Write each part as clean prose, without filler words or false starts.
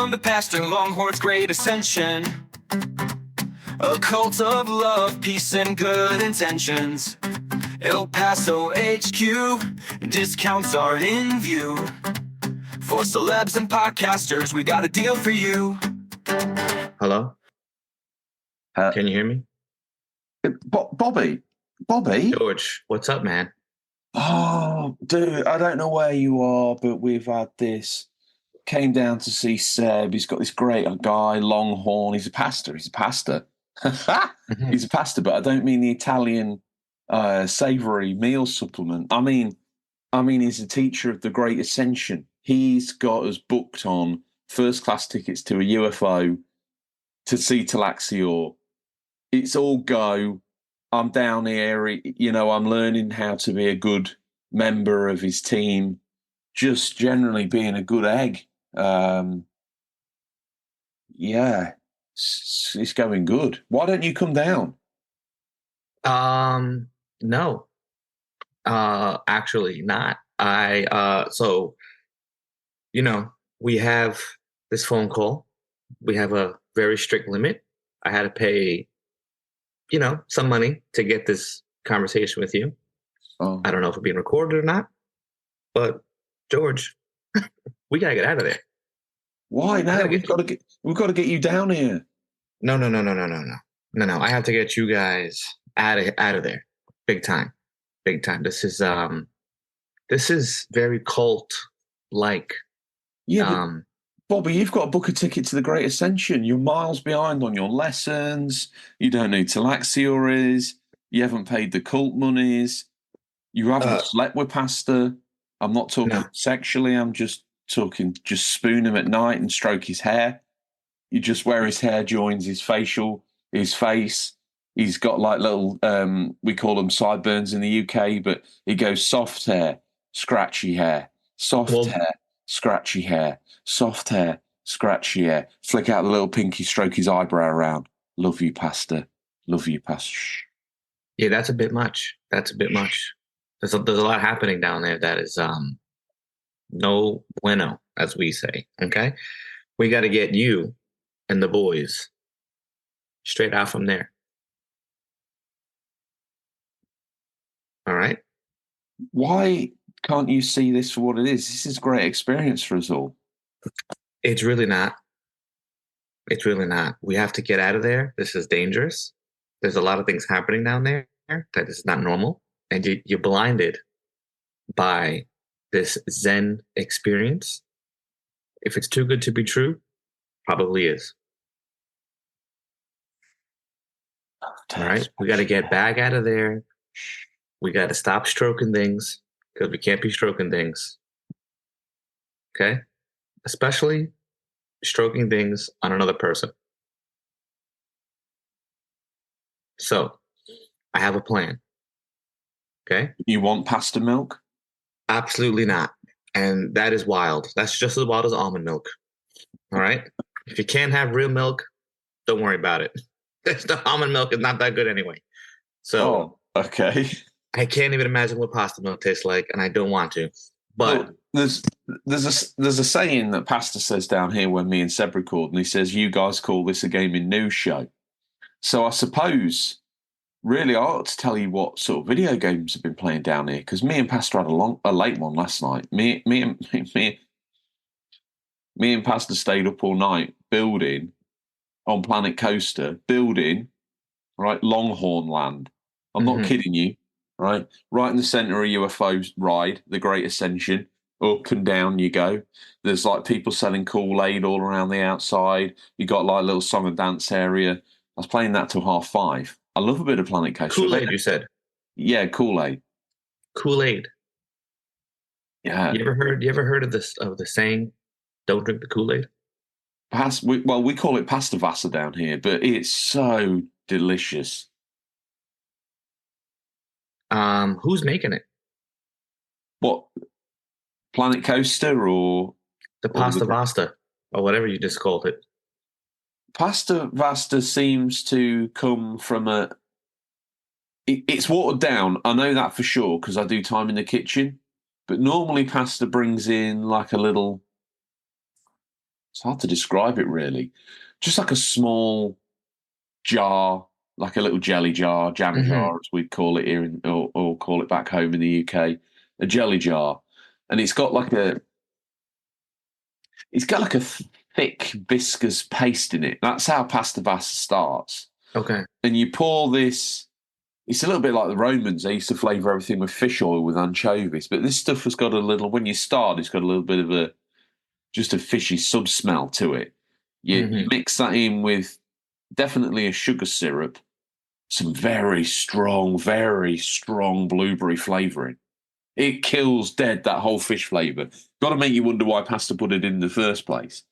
from the pastor, Longhorn's great Ascension. A cult of love, peace, and good intentions. El Paso HQ, discounts are in view. For celebs and podcasters, we got a deal for you. Hello? Can you hear me? Bobby? George, what's up, man? Oh, dude, I don't know where you are, but we've had this. Came down to see Seb. He's got this great guy, Longhorn. He's a pastor. He's a pastor, but I don't mean the Italian savoury meal supplement. I mean, he's a teacher of the Great Ascension. He's got us booked on first-class tickets to a UFO to see Talaxior. It's all go. I'm down here, I'm learning how to be a good member of his team, just generally being a good egg. It's going good. Why don't you come down? No. Actually not. We have this phone call. We have a very strict limit. I had to pay some money to get this conversation with you. Oh. I don't know if it's being recorded or not, but George, we gotta get out of there. Why now? We've got to get you down here. No. I have to get you guys out of there. Big time. This is very cult like. Yeah. Bobby, you've got to book a ticket to the Great Ascension. You're miles behind on your lessons. You don't know who Talaxior is. You haven't paid the cult monies. You haven't slept with Pasta. I'm not talking sexually. I'm just talking, just spoon him at night and stroke his hair. You just wear his hair joins his face. He's got like little, we call them sideburns in the UK, but he goes soft hair, scratchy hair, hair, scratchy hair, soft hair, scratchy hair. Flick out the little pinky, stroke his eyebrow around. Love you, Pasta. Love you, Pasta. Yeah, that's a bit much. There's a lot happening down there that is no bueno, as we say. Okay, we got to get you and the boys straight out from there. All right. Why can't you see this for what it is? This is a great experience for us all. It's really not. We have to get out of there. This is dangerous. There's a lot of things happening down there that is not normal. And you're blinded by this Zen experience. If it's too good to be true, probably is. All right. We got to get back out of there. We got to stop stroking things because we can't be stroking things. Okay? Especially stroking things on another person. So, I have a plan. Okay? You want pasta milk? Absolutely not. And that is wild. That's just as wild as almond milk. All right? If you can't have real milk, don't worry about it. The almond milk is not that good anyway. So, okay. I can't even imagine what pasta milk tastes like, and I don't want to. But there's a saying that Pasta says down here when me and Seb record, and he says, "You guys call this a gaming news show." So I suppose, really, I ought to tell you what sort of video games have been playing down here, because me and Pasta had a late one last night. Me and Pasta stayed up all night building on Planet Coaster, right, Longhorn Land. I'm not kidding you. Right in the centre of UFO ride, the Great Ascension, up and down you go. There's like people selling Kool-Aid all around the outside. You got like a little song and dance area. I was playing that till 5:30. I love a bit of Planet Coaster. Kool-Aid, you said? Yeah, Kool-Aid. Kool-Aid. Yeah. You ever heard of the saying, "Don't drink the Kool-Aid"? We call it Pasta Vasta down here, but it's so delicious. Who's making it? What? Planet Coaster or the Pasta Vasta or whatever you just called it? Pasta Vasta seems to come from it's watered down. I know that for sure because I do time in the kitchen. But normally Pasta brings in like a little It's hard to describe it really. Just like a small jar, like a little jelly jar, jam jar, as we'd call it here, or call it back home in the UK, a jelly jar, and it's got like a thick viscous paste in it. That's how Pasta Vasta starts. Okay. And you pour this. It's a little bit like the Romans. They used to flavour everything with fish oil with anchovies, but this stuff has got a little. When you start, it's got a little bit of just a fishy sub smell to it. You mix that in with definitely a sugar syrup, some very strong blueberry flavouring. It kills dead that whole fish flavour. Got to make you wonder why pasta put it in the first place.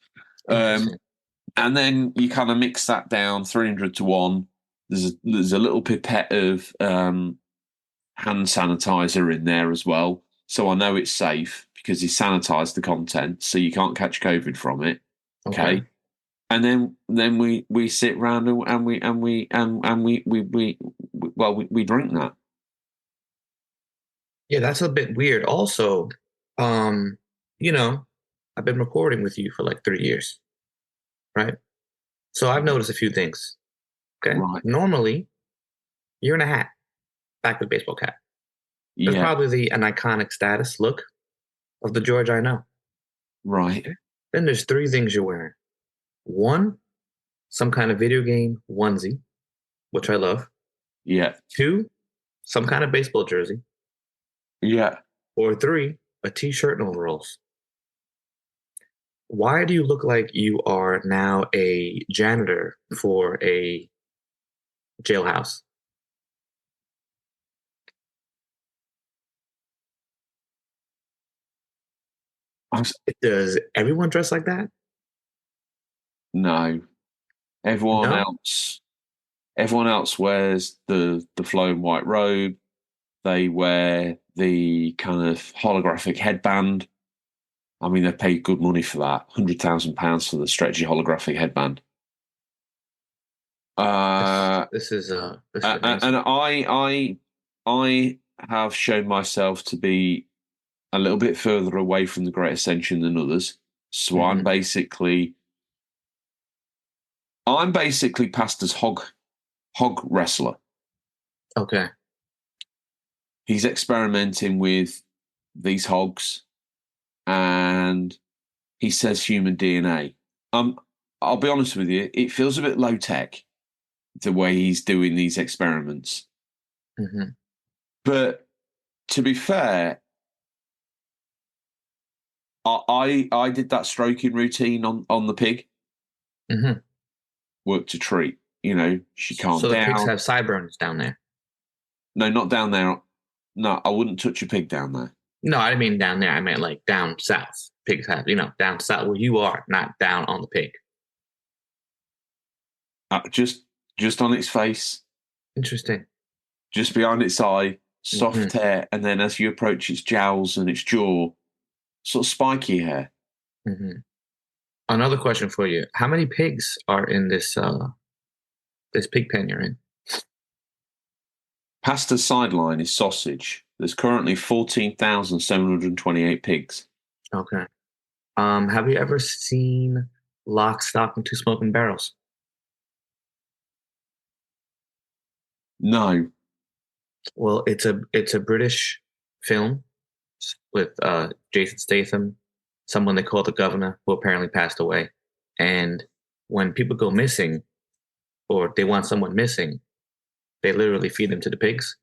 And then you kind of mix that down 300 to 1. There's a little pipette of hand sanitizer in there as well. So I know it's safe because he sanitized the content so you can't catch COVID from it. Okay. And then we sit round and we drink that. Yeah, that's a bit weird. Also, you know, I've been recording with you for like 3 years, right? So I've noticed a few things. Okay. Right. Normally, you're in a hat, back with a baseball cap. That's probably an iconic status look of the George I know. Right. Then there's 3 things you're wearing. 1, some kind of video game onesie, which I love. Yeah. 2, some kind of baseball jersey. Yeah. Or 3, a t-shirt and overalls. Why do you look like you are now a janitor for a jailhouse? Does everyone dress like that? No. Everyone else wears the flowing white robe. They wear the kind of holographic headband. I mean, they pay good money for that. £100,000 for the stretchy holographic headband. This is and I have shown myself to be a little bit further away from the Great Ascension than others. So I'm basically Pasta's hog wrestler. Okay. He's experimenting with these hogs, and he says human DNA. I'll be honest with you, it feels a bit low tech the way he's doing these experiments. But to be fair, I did that stroking routine on the pig. Worked a treat. You know, she calmed down. So the pigs have sideburns down there? No, not down there. No, I wouldn't touch a pig down there. No, I didn't mean down there. I meant like down south. Pigs have, down south where you are, not down on the pig. Just on its face. Interesting. Just behind its eye, soft hair, and then as you approach its jowls and its jaw, sort of spiky hair. Another question for you: how many pigs are in this pig pen you're in? Pasta's sideline is sausage. There's currently 14,728 pigs. Okay. Have you ever seen Lock, Stock, and Two Smoking Barrels? No. Well, it's a British film with Jason Statham, someone they call the governor, who apparently passed away. And when people go missing, or they want someone missing, they literally feed them to the pigs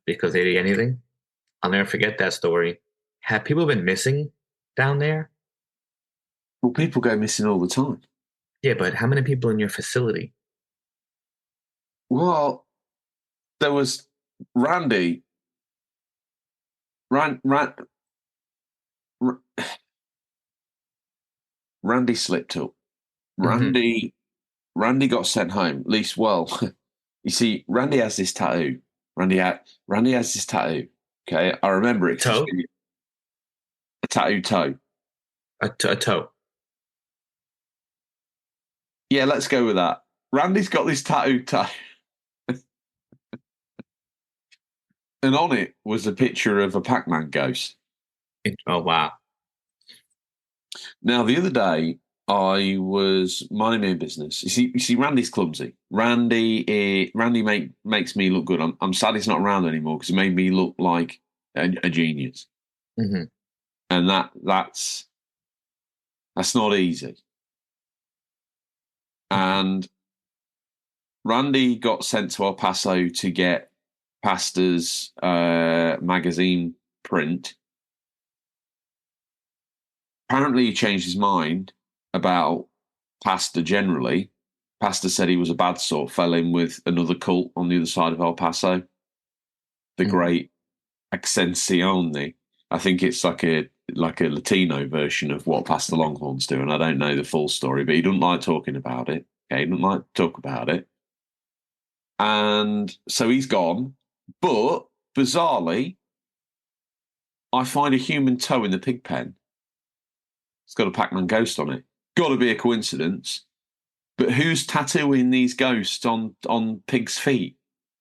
because they'd eat anything. I'll never forget that story. Have people been missing down there? Well, people go missing all the time. Yeah, but how many people in your facility? Well, there was Randy. Randy slipped up. Randy got sent home. At least, well, you see, Randy has this tattoo. Randy has this tattoo. Okay, I remember it. Toe? A tattoo toe. A toe. Yeah, let's go with that. Randy's got this tattoo toe. And on it was a picture of a Pac-Man ghost. Oh, wow. Now, the other day, I was minding my own business. You see, Randy's clumsy. Randy makes me look good. I'm sad he's not around anymore because he made me look like a genius, Mm-hmm. and that's not easy. And Randy got sent to El Paso to get Pasta's magazine print. Apparently, he changed his mind about Pasta generally. Pasta said he was a bad sort, fell in with another cult on the other side of El Paso, the great Ascension. I think it's like a Latino version of what Pasta Longhorn's doing. I don't know the full story, but he doesn't like talking about it. Okay, he doesn't like to talk about it. And so he's gone. But bizarrely, I find a human toe in the pig pen. It's got a Pac-Man ghost on it. Got to be a coincidence. But who's tattooing these ghosts on pigs' feet?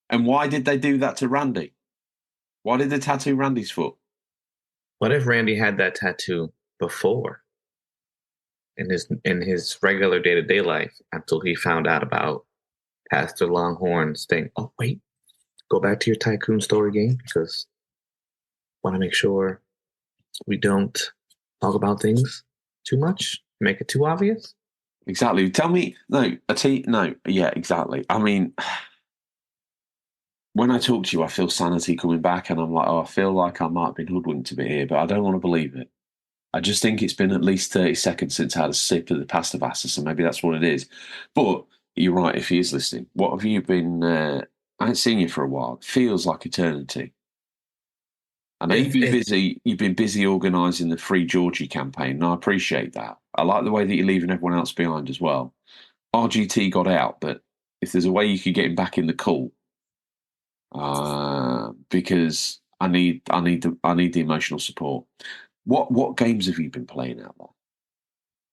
And why did they do that to Randy? Why did they tattoo Randy's foot? What if Randy had that tattoo before in his regular day-to-day life until he found out about Pastor Longhorn's thing? Oh, wait. Go back to your tycoon story game because I want to make sure we don't talk about things too much, make it too obvious. Exactly. Tell me, no, yeah, exactly. I mean, when I talk to you, I feel sanity coming back, and I'm like, oh, I feel like I might have been hoodwinked a bit here, but I don't want to believe it. I just think it's been at least 30 seconds since I had a sip of the Pasta Vasta, so maybe that's what it is. But you're right, if he is listening. What have you been... I haven't seen you for a while. It feels like eternity. I know you've been busy organising the Free Georgie campaign, and I appreciate that. I like the way that you're leaving everyone else behind as well. RGT got out, but if there's a way you could get him back in the cult, because I need the emotional support. What games have you been playing out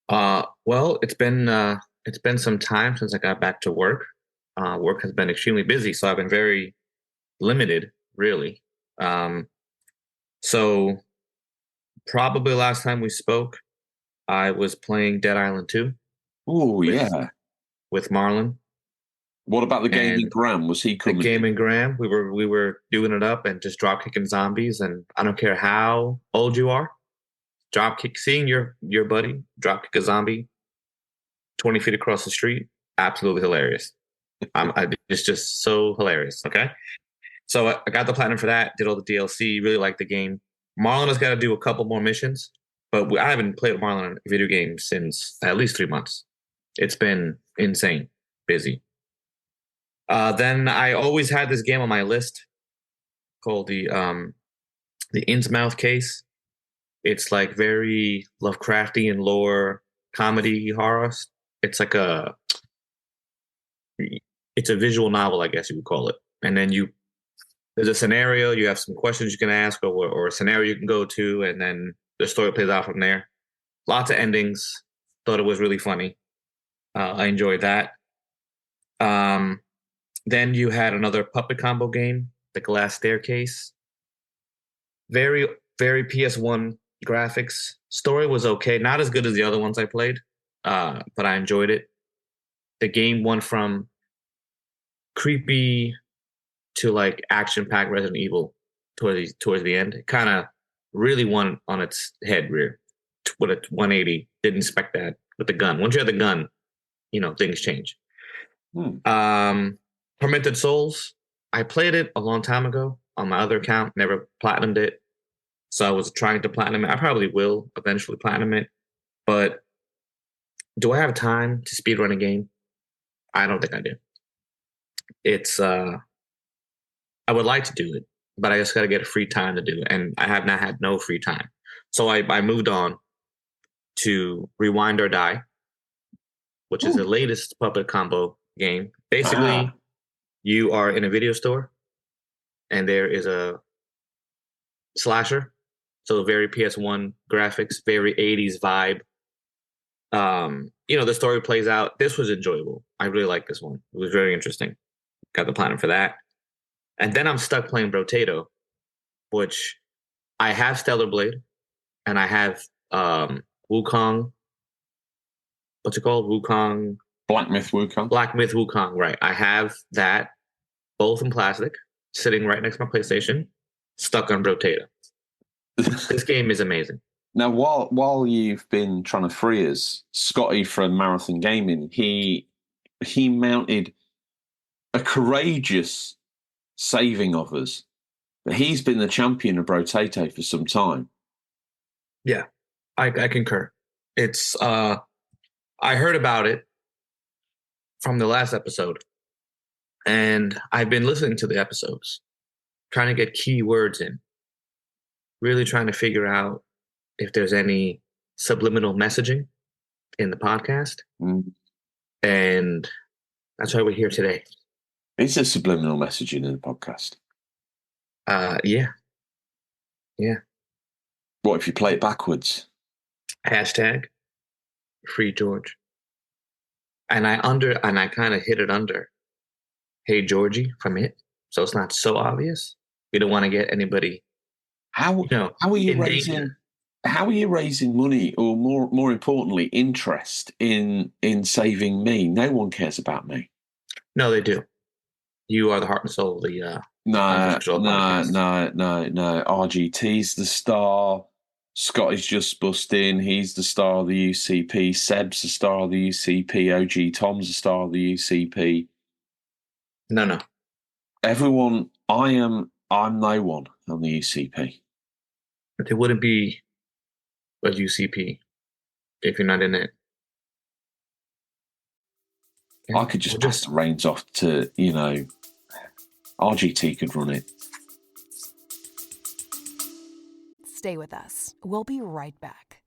there? Well, it's been some time since I got back to work. Work has been extremely busy, so I've been very limited, really. So probably last time we spoke, I was playing Dead Island 2. Oh, yeah. With Marlon. What about the gaming Graham? Was he coming? The gaming Graham. We were doing it up and just drop kicking zombies, and I don't care how old you are. Drop kick, seeing your buddy drop kick a zombie 20 feet across the street, absolutely hilarious. It's just so hilarious. Okay, so I got the platinum for that. Did all the DLC. Really liked the game. Marlon has got to do a couple more missions, but I haven't played Marlon in a video game since at least 3 months. It's been insane, busy. Then I always had this game on my list called the Innsmouth Case. It's like very Lovecraftian lore, comedy, horror. It's like it's a visual novel, I guess you would call it. And then there's a scenario, you have some questions you can ask or a scenario you can go to, and then the story plays out from there. Lots of endings. Thought it was really funny. I enjoyed that. Then you had another puppet combo game, The Glass Staircase. Very, very PS1 graphics. Story was okay. Not as good as the other ones I played, but I enjoyed it. The game went from creepy to like action-packed Resident Evil towards the end. It kind of really went on its head rear with a 180. Didn't expect that with the gun. Once you have the gun, things change. Tormented Souls. I played it a long time ago on my other account. Never platinumed it. So I was trying to platinum it. I probably will eventually platinum it. But do I have time to speedrun a game? I don't think I do. It's I would like to do it, but I just got to get a free time to do it. And I have not had no free time. So I moved on to Rewind or Die, which is the latest puppet combo game. Basically, you are in a video store and there is a slasher. So very PS1 graphics, very 80s vibe. The story plays out. This was enjoyable. I really liked this one. It was very interesting. Got the platinum for that. And then I'm stuck playing Brotato, which I have Stellar Blade and I have Wukong what's it called? Wukong. Black Myth Wukong. Black Myth Wukong, right. I have that, both in plastic, sitting right next to my PlayStation, stuck on Brotato. This game is amazing. Now, while you've been trying to free us, Scotty from Marathon Gaming, he mounted a courageous saving of us. But he's been the champion of Brotato for some time. Yeah, I concur. It's I heard about it from the last episode, and I've been listening to the episodes, trying to get key words in, really trying to figure out if there's any subliminal messaging in the podcast. And that's why we're here today. Is there subliminal messaging in the podcast? Yeah. What if you play it backwards? Hashtag free George. And I kind of hit it under Hey Georgie from it. So it's not so obvious. We don't want to get anybody. How are you raising money, or more importantly, interest in saving me? No one cares about me. No, they do. You are the heart and soul of the No. RGT's the star. Scotty's just busting. He's the star of the UCP. Seb's the star of the UCP. OG Tom's the star of the UCP. No. Everyone, I'm no one on the UCP. But there wouldn't be a UCP if you're not in it. Yeah, I could just pass the reins off to, RGT could run it. Stay with us. We'll be right back.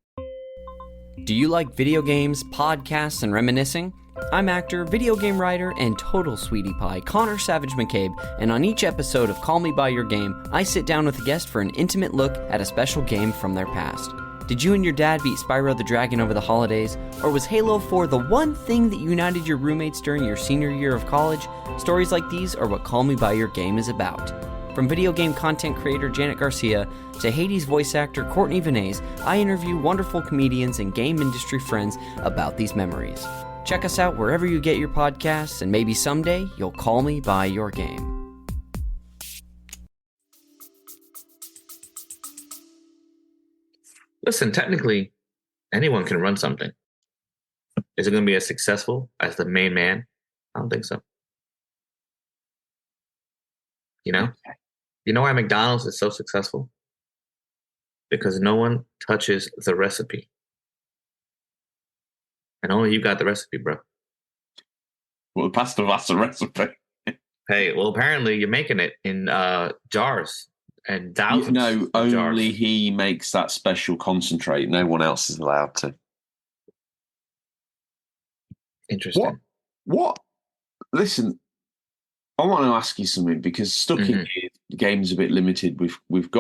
Do you like video games, podcasts, and reminiscing? I'm actor, video game writer, and total sweetie pie Connor Savage McCabe, and on each episode of Call Me By Your Game, I sit down with a guest for an intimate look at a special game from their past. Did you and your dad beat Spyro the Dragon over the holidays? Or was Halo 4 the one thing that united your roommates during your senior year of college? Stories like these are what Call Me By Your Game is about. From video game content creator Janet Garcia to Hades voice actor Courtney Vinay's, I interview wonderful comedians and game industry friends about these memories. Check us out wherever you get your podcasts, and maybe someday you'll call me by your game. Listen, technically, anyone can run something. Is it going to be as successful as the main man? I don't think so. You know why McDonald's is so successful? Because no one touches the recipe. And only you got the recipe, bro. Well, the Pasta Vasta recipe. Hey, well, apparently you're making it in jars and thousands of jars. Only he makes that special concentrate. No one else is allowed to. Interesting. What? Listen, I want to ask you something, because stuck in here, the game's a bit limited. We've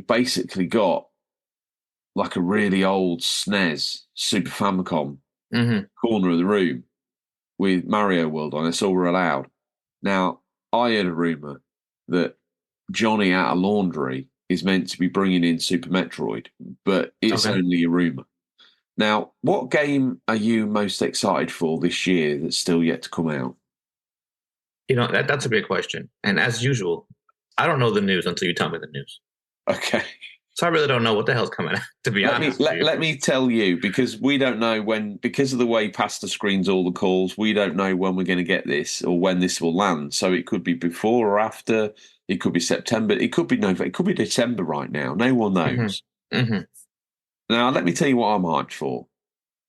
basically got like a really old SNES Super Famicom corner of the room with Mario World on. It's all we're allowed. Now, I heard a rumor that Johnny out of Laundry is meant to be bringing in Super Metroid, but it's only a rumor. Now, what game are you most excited for this year that's still yet to come out? That's a big question. And as usual, I don't know the news until you tell me the news. Okay. So I really don't know what the hell's coming out, to be honest. Let me tell you, because we don't know when, because of the way Pasta screens all the calls, we don't know when we're going to get this or when this will land. So it could be before or after. It could be September. It could be November. It could be December right now. No one knows. Now, let me tell you what I'm hyped for.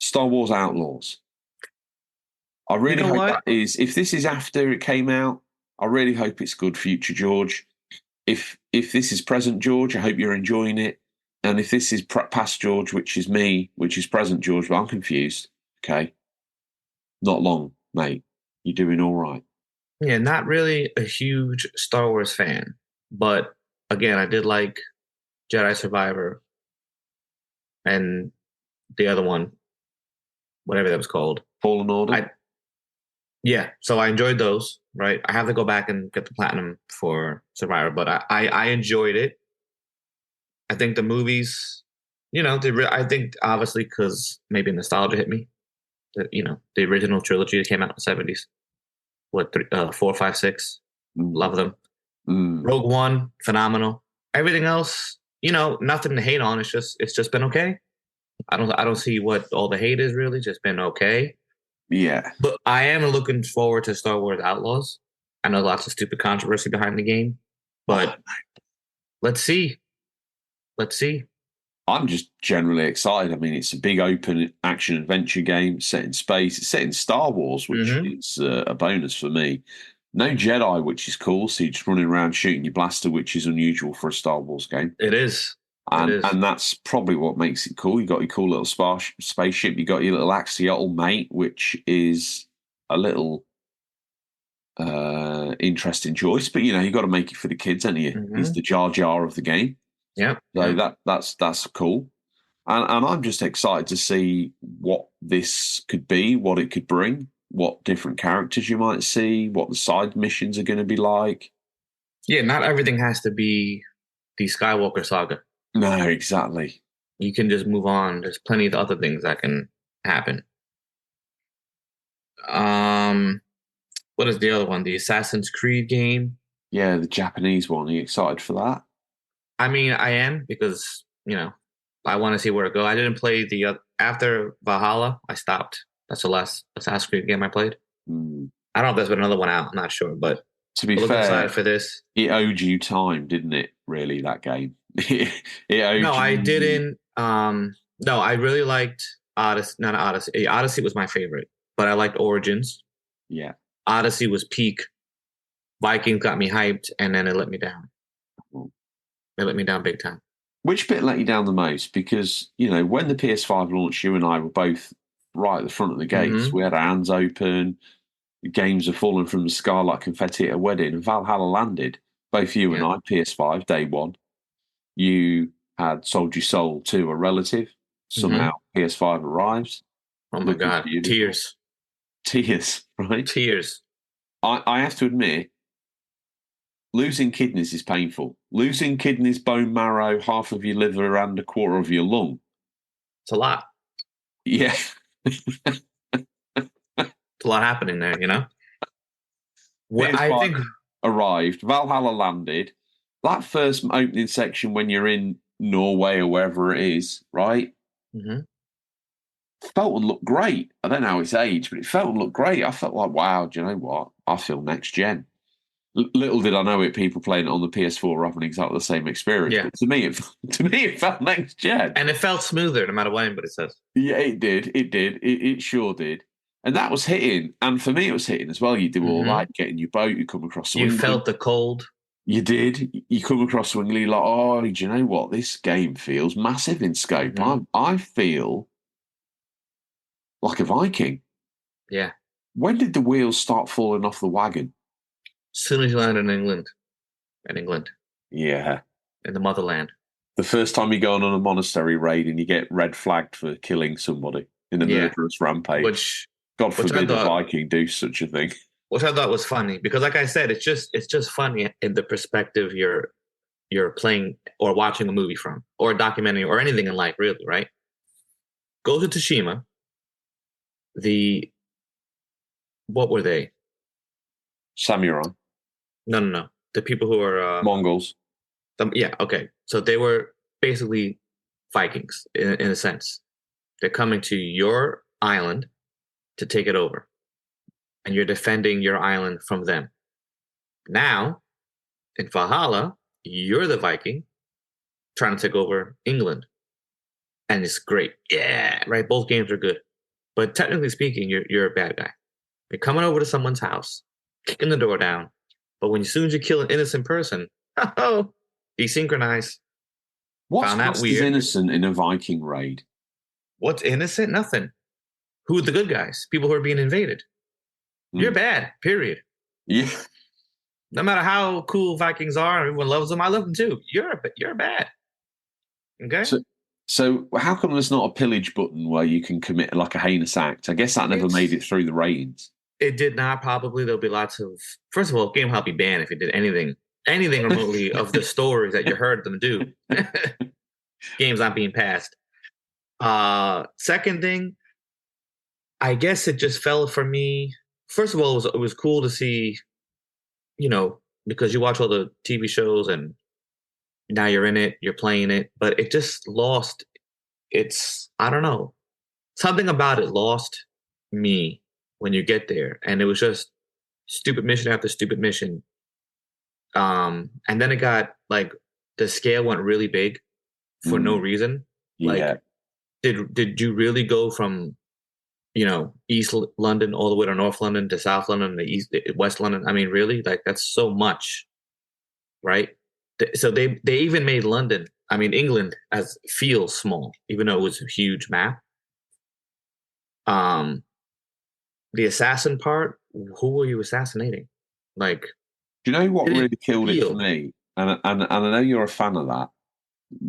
Star Wars Outlaws. I really hope that is, if this is after it came out, I really hope it's good, future George. If this is present George, I hope you're enjoying it. And if this is past George, which is me, which is present George, but I'm confused, okay? Not long, mate. You're doing all right. Yeah, not really a huge Star Wars fan. But again, I did like Jedi Survivor and the other one, whatever that was called. Fallen Order? So I enjoyed those, right? I have to go back and get the platinum for Survivor, but I enjoyed it. I think the movies I think obviously because maybe nostalgia hit me. The original trilogy that came out in the 70s. What, 4, 5, 6? Love them. Rogue One, phenomenal. Everything else, nothing to hate on. It's just been okay. I don't see what all the hate is really. Just been okay. Yeah. But I am looking forward to Star Wars Outlaws. I know lots of stupid controversy behind the game, but let's see. I'm just generally excited. I mean, it's a big open action adventure game set in space. It's set in Star Wars, which is a bonus for me. No Jedi, which is cool. So you're just running around shooting your blaster, which is unusual for a Star Wars game. It is. And that's probably what makes it cool. You got your cool little spaceship. You got your little axolotl mate, which is a little interesting choice. But you got to make it for the kids, haven't you? He's the Jar Jar of the game. Yeah. So that's cool. And I'm just excited to see what this could be, what it could bring, what different characters you might see, what the side missions are going to be like. Yeah, not everything has to be the Skywalker saga. No, exactly. You can just move on. There's plenty of other things that can happen. What is the other one? The Assassin's Creed game? Yeah, the Japanese one. Are you excited for that? I mean, I am because, I want to see where it goes. I didn't play after Valhalla, I stopped. That's the last Assassin's Creed game I played. I don't know if there's been another one out. I'm not sure, but to be fair, excited for this. It owed you time, didn't it? Really, that game. I didn't. No, I really liked Odyssey. Not Odyssey. Odyssey was my favorite, but I liked Origins. Yeah. Odyssey was peak. Vikings got me hyped, and then it let me down. It let me down big time. Which bit let you down the most? Because, when the PS5 launched, you and I were both right at the front of the gates. We had our hands open. The games are falling from the sky like confetti at a wedding. And Valhalla landed. Both you and I, PS5, day one. You had Sold Your Soul to a relative. Somehow PS5 arrives. Oh my God. Tears. Tears, right? Tears. I have to admit, losing kidneys is painful. Losing kidneys, bone marrow, half of your liver and a quarter of your lung. It's a lot. Yeah. It's a lot happening there, I think arrived, Valhalla landed. That first opening section when you're in Norway or wherever it is, right? Felt and looked great. I don't know how it's aged, but it felt and looked great. I felt like, wow, do you know what? I feel next gen. Little did I know it, people playing it on the PS4 were having exactly the same experience. Yeah. But to me, it felt next gen. And it felt smoother no matter what anybody says. Yeah, it did. It sure did. And that was hitting. And for me, it was hitting as well. You do all that, get in your boat, you come across You felt the cold. You did. You come across Swingley like, oh, do you know what? This game feels massive in scope. I feel like a Viking. Yeah. When did the wheels start falling off the wagon? As soon as you land in England. Yeah. In the motherland. The first time you go on a monastery raid and you get red flagged for killing somebody in a murderous rampage. Which, God forbid a Viking do such a thing. Which I thought was funny because, like I said, it's just funny in the perspective you're playing or watching a movie from, or a documentary, or anything in life, really, right? Go to Tsushima. What were they? Samurai. No. The people who are Mongols. Okay. So they were basically Vikings in a sense. They're coming to your island to take it over. And you're defending your island from them. Now, in Valhalla, you're the Viking trying to take over England. And it's great. Yeah, right? Both games are good. But technically speaking, you're a bad guy. You're coming over to someone's house, kicking the door down. But as soon as you kill an innocent person, desynchronize. What's classed as innocent in a Viking raid? What's innocent? Nothing. Who are the good guys? People who are being invaded. You're bad, period. Yeah. No matter how cool Vikings are, everyone loves them. I love them too. You're bad. Okay? So how come there's not a pillage button where you can commit like a heinous act? I guess that never made it through the ratings. It did not, probably. There'll be lots of... First of all, game will be banned if it did anything remotely of the stories that you heard them do. Game's not being passed. Second thing, I guess it just fell for me. First of all, it was cool to see, because you watch all the TV shows and now you're in it, you're playing it, but it just lost I don't know, something about it lost me when you get there. And it was just stupid mission after stupid mission. And then it got like the scale went really big for no reason. Like, Yeah. did you really go from East London all the way to North London to South London to West London? I mean, really? Like, that's so much, right? So they even made England as feel small, even though it was a huge map. The assassin part, who were you assassinating? Like, Do you know what did it really killed it for feel? me? And I know you're a fan of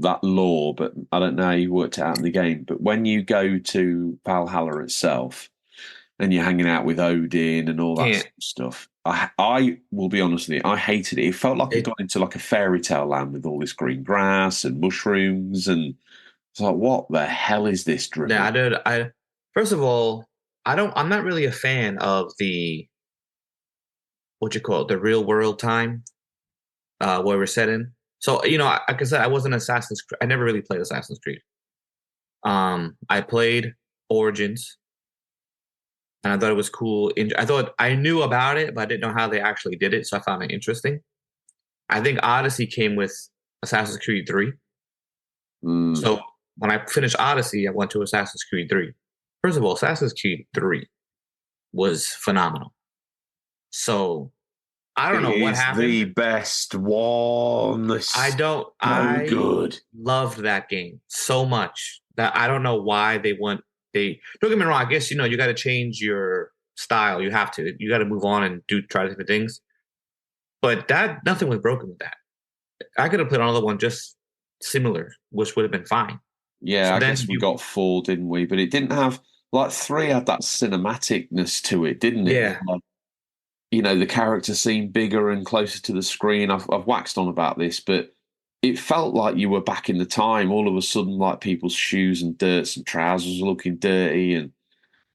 that lore, but I don't know how you worked it out in the game. But when you go to Valhalla itself and you're hanging out with Odin and all that Can't. sort of stuff, I will be honest with you, I hated it. It felt like it got into like a fairy tale land with all this green grass and mushrooms, and it's like, what the hell is this drill? Yeah, first of all, I'm not really a fan of the what you call it, the real world time where we're set in. So, like I said, I wasn't Assassin's Creed. I never really played Assassin's Creed. I played Origins, and I thought it was cool. I thought I knew about it, but I didn't know how they actually did it, so I found it interesting. I think Odyssey came with Assassin's Creed 3. So when I finished Odyssey, I went to Assassin's Creed 3. First of all, Assassin's Creed 3 was phenomenal. So I don't know what happened. The best one. I good. loved that game so much that I don't know why don't get me wrong. I guess, you got to change your style. You have to. You got to move on and try different things. But nothing was broken with that. I could have put another one just similar, which would have been fine. Yeah, so I guess we got 4, didn't we? But it didn't have, like, 3 had that cinematicness to it, didn't it? Yeah. The character seemed bigger and closer to the screen. I've waxed on about this, but it felt like you were back in the time. All of a sudden, like, people's shoes and dirts and trousers were looking dirty, and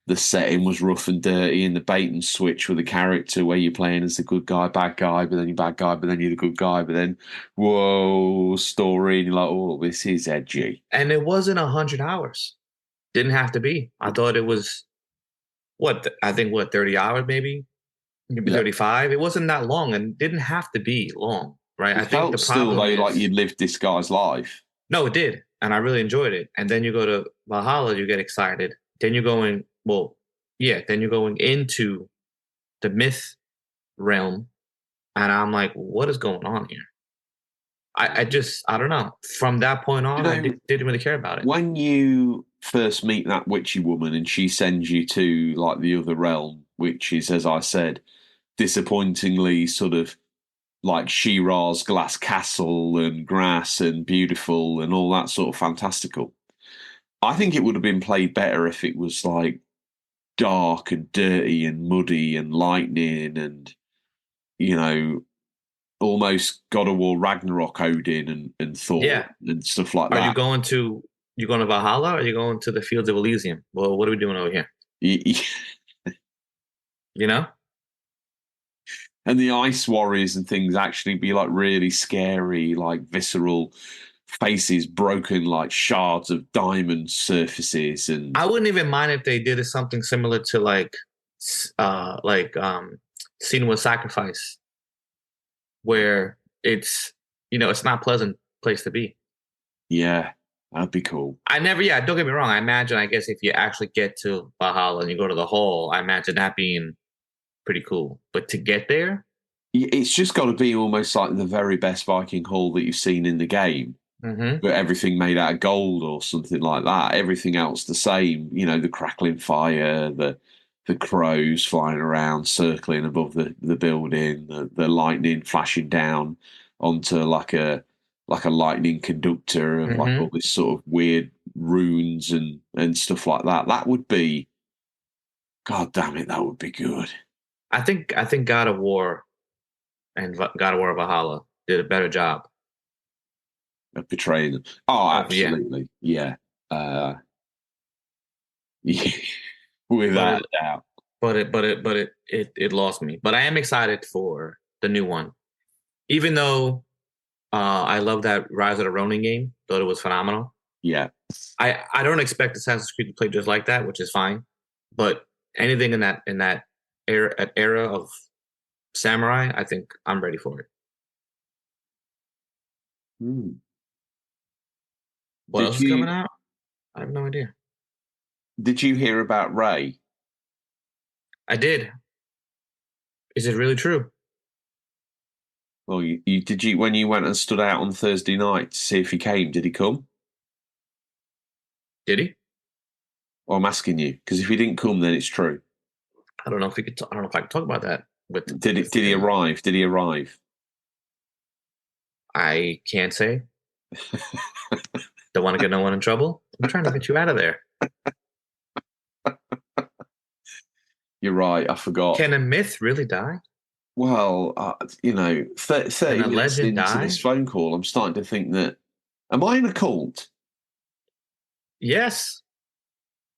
the setting was rough and dirty, and the bait and switch with the character where you're playing as the good guy, bad guy, but then you're bad guy, but then you're the good guy, but then, whoa, story, and you're like, oh, this is edgy. And it wasn't 100 hours. Didn't have to be. I thought it was, 30 hours maybe? Maybe 35. It wasn't that long and didn't have to be long, right? I think the problem still, like you lived this guy's life. No, it did. And I really enjoyed it. And then you go to Valhalla, you get excited. Then you're going, then you're going into the myth realm. And I'm like, what is going on here? I don't know. From that point on, I didn't really care about it. When you first meet that witchy woman and she sends you to, like, the other realm, which is, as I said, disappointingly sort of like She-Ra's glass castle and grass and beautiful and all that sort of fantastical. I think it would have been played better if it was like dark and dirty and muddy and lightning and, almost God of War Ragnarok Odin and Thor and stuff like that. Are you going to Valhalla or are you going to the Fields of Elysium? Well, what are we doing over here? And the ice warriors and things actually be like really scary, like visceral faces broken like shards of diamond surfaces. And I wouldn't even mind if they did something similar to like Senua's Sacrifice, where it's it's not a pleasant place to be. Yeah, that'd be cool. Don't get me wrong. I guess if you actually get to Valhalla and you go to the hall, I imagine that being pretty cool. But to get there, it's just got to be almost like the very best Viking hall that you've seen in the game, but everything made out of gold or something like that. Everything else the same. The crackling fire, the crows flying around, circling above the building, the lightning flashing down onto like a lightning conductor of like all this sort of weird runes and stuff like that. That would be, God damn it, that would be good. I think God of War and God of War Valhalla did a better job of portraying them. Oh, absolutely, yeah. Without a doubt. But it lost me. But I am excited for the new one, even though I love that Rise of the Ronin game. Thought it was phenomenal. Yeah. I don't expect Assassin's Creed to play just like that, which is fine. But anything in that era of samurai, I think I'm ready for it. What else is coming out? I have no idea. Did you hear about Ray? I did. Is it really true? Well, did you when you went and stood out on Thursday night to see if he came? Did he come? Did he? Well, I'm asking you because if he didn't come, then it's true. I don't know if we could. I don't know if I can talk about that. Did he arrive? Did he arrive? I can't say. Don't want to get no one in trouble. I'm trying to get you out of there. You're right. I forgot. Can a myth really die? Well, 30 minutes into this phone call, I'm starting to think that, am I in a cult? Yes.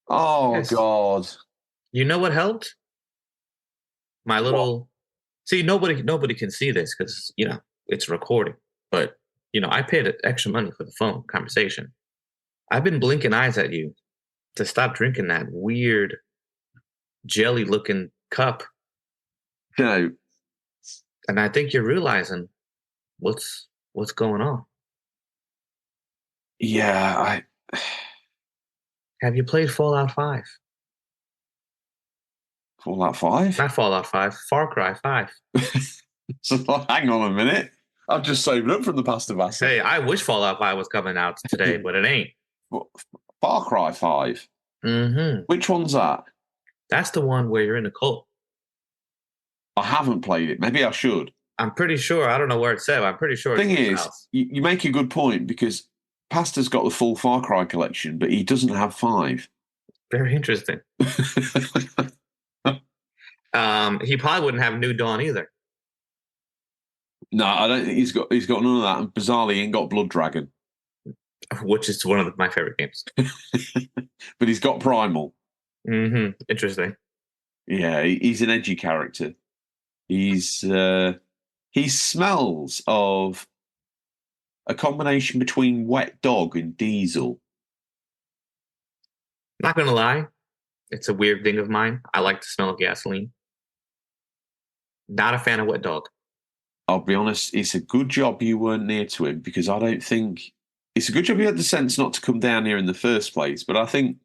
Oh, yes. God. You know what helped? My little... See, nobody can see this because, it's recording. But, I paid extra money for the phone conversation. I've been blinking eyes at you to stop drinking that weird jelly-looking cup. No. And I think you're realizing what's going on. Yeah, Have you played Fallout 5? Fallout 5? Not Fallout 5, Far Cry 5. So, hang on a minute. I've just saved up from the Pasta Vasta. Hey, I wish Fallout 5 was coming out today, but it ain't. Far Cry 5? Mm-hmm. Which one's that? That's the one where you're in a cult. I haven't played it. Maybe I should. I'm pretty sure. I don't know where it's set. I'm pretty sure. Thing is, you make a good point because Pasta's got the full Far Cry collection, but he doesn't have 5. Very interesting. He probably wouldn't have New Dawn either. No, I don't think he's got none of that. And bizarrely, he ain't got Blood Dragon, which is one of my favorite games. But he's got Primal. Mm-hmm. Interesting. Yeah, he's an edgy character. He smells of a combination between Wet Dog and Diesel. Not gonna lie, it's a weird thing of mine. I like the smell of gasoline. Not a fan of Wet Dog. I'll be honest, it's a good job you weren't near to him because I don't think... It's a good job you had the sense not to come down here in the first place, but I think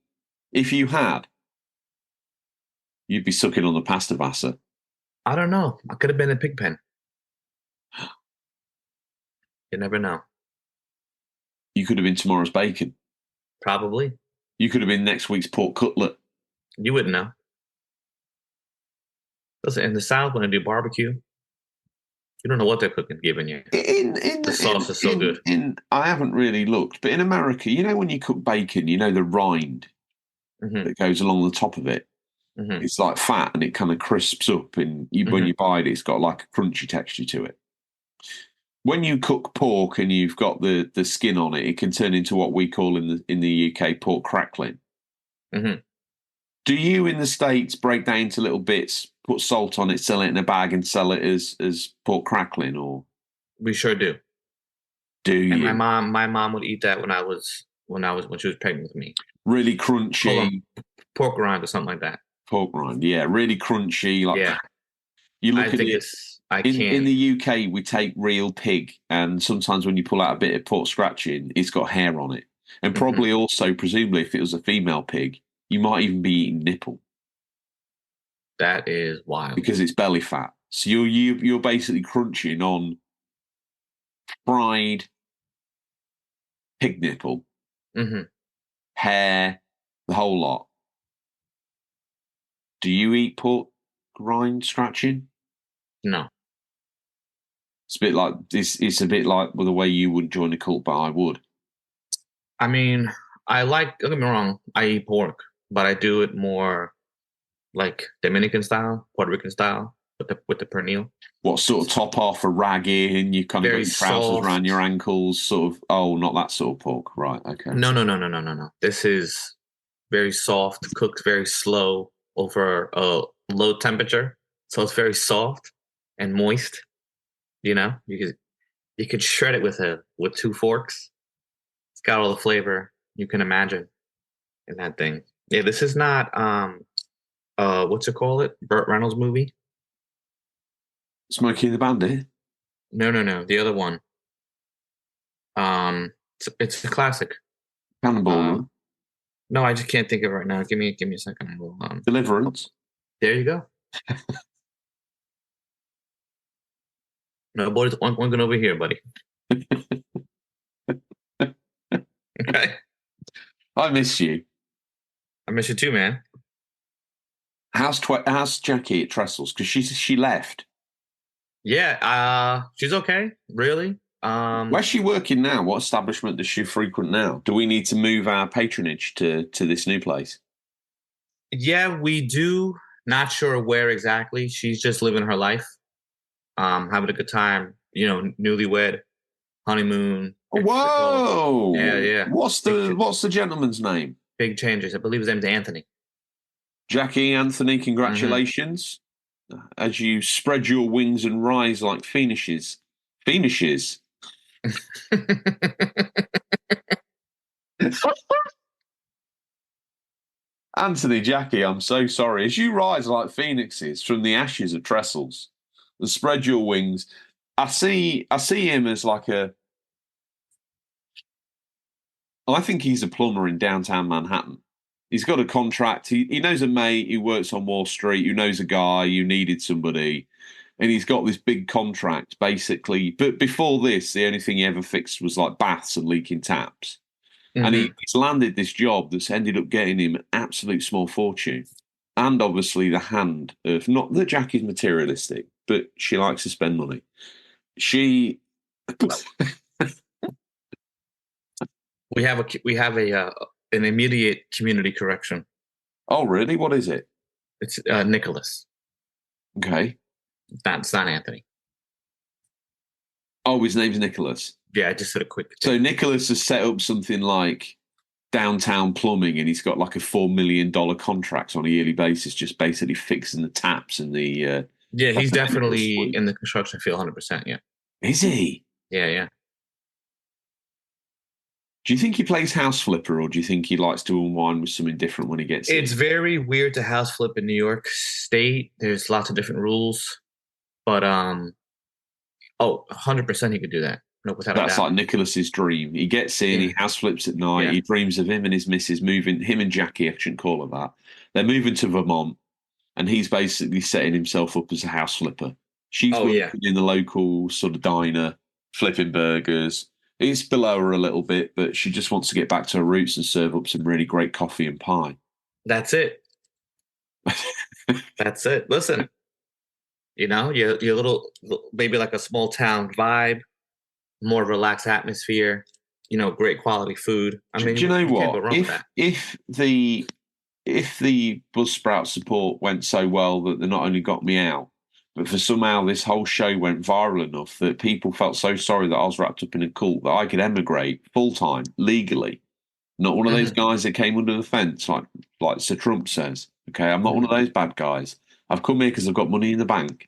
if you had, you'd be sucking on the Pasta Vasta. I don't know. I could have been in Pigpen. You never know. You could have been tomorrow's bacon. Probably. You could have been next week's pork cutlet. You wouldn't know. Listen, in the South, when they do barbecue, you don't know what they're cooking, giving you. The sauce is so good. I haven't really looked, but in America, when you cook bacon, the rind that goes along the top of it. Mm-hmm. It's like fat and it kind of crisps up, and when you bite it, it's got like a crunchy texture to it. When you cook pork and you've got the skin on it, it can turn into what we call in the UK pork crackling. Mm-hmm. Do you in the States break that into little bits, put salt on it, sell it in a bag, and sell it as pork crackling? Or we sure do. Do you? And my mom would eat that when she was pregnant with me. Really crunchy pork rind or something like that. Pork rind, yeah, really crunchy. Like, yeah, you look at it. In the UK, we take real pig, and sometimes when you pull out a bit of pork scratching, it's got hair on it, and probably also, presumably, if it was a female pig, you might even be eating nipple. That is wild because it's belly fat. So you're basically crunching on fried pig nipple, hair, the whole lot. Do you eat pork rind scratching? No. It's a bit like this. It's a bit like the way you wouldn't join a cult, but I would. I mean, don't get me wrong, I eat pork, but I do it more like Dominican style, Puerto Rican style, with the pernil. What sort of top off a rag in? You kind of got your trousers around your ankles, sort of. Oh, not that sort of pork, right? Okay. No. This is very soft, cooked very slow over a low temperature. So it's very soft and moist. You could shred it with 2 forks. It's got all the flavor you can imagine in that thing. Yeah, this is not what's it called? Burt Reynolds movie? Smokey and the Bandit. No, the other one. It's a classic. Cannonball Run. No, I just can't think of it right now. Give me a second. I will. Deliverance. There you go. No, boys, one going over here, buddy. Okay. I miss you. I miss you too, man. How's Jackie at Trestles? Because she left. Yeah, she's okay. Really. Where's she working now? What establishment does she frequent now? Do we need to move our patronage to this new place? Yeah, we do. Not sure where exactly. She's just living her life, having a good time. Newlywed, honeymoon. Whoa! Yeah. What's the gentleman's name? Big changes. I believe his name's Anthony. Jackie, Anthony, congratulations. As you spread your wings and rise like phoenixes. Phoenixes? Anthony, Jackie, I'm so sorry. As you rise like phoenixes from the ashes of trestles and spread your wings, I see him as I think he's a plumber in downtown Manhattan. He's got a contract. He knows a mate who works on Wall Street, who knows a guy who needed somebody. And he's got this big contract, basically. But before this, the only thing he ever fixed was like baths and leaking taps. Mm-hmm. And he's landed this job that's ended up getting him an absolute small fortune. And obviously the hand of, not that Jackie's materialistic, but she likes to spend money. We have an immediate community correction. Oh, really? What is it? It's Nicholas. Okay. It's not Anthony. Oh, his name's Nicholas. Yeah, I just said a quick. So Nicholas has set up something like downtown plumbing, and he's got like a $4 million contract on a yearly basis, just basically fixing the taps and the. Yeah, he's definitely in the construction field, 100%. Yeah. Is he? Yeah. Do you think he plays house flipper, or do you think he likes to unwind with something different when he gets It's very weird to house flip in New York State. There's lots of different rules. But 100% he could do that. No, without a doubt. That's like Nicholas's dream. He gets in, he house flips at night, he dreams of him and his missus moving, him and Jackie, I shouldn't call her that. They're moving to Vermont, and he's basically setting himself up as a house flipper. She's working in the local sort of diner, flipping burgers. It's below her a little bit, but she just wants to get back to her roots and serve up some really great coffee and pie. That's it. That's it. Listen. You're a little, maybe like a small town vibe, more relaxed atmosphere, great quality food. I mean, do you know what? Can't go wrong with that. If the Buzzsprout support went so well that they not only got me out, but for somehow this whole show went viral enough that people felt so sorry that I was wrapped up in a cult that I could emigrate full-time, legally. Not one of those guys that came under the fence, like Sir Trump says. Okay, I'm not one of those bad guys. I've come here because I've got money in the bank,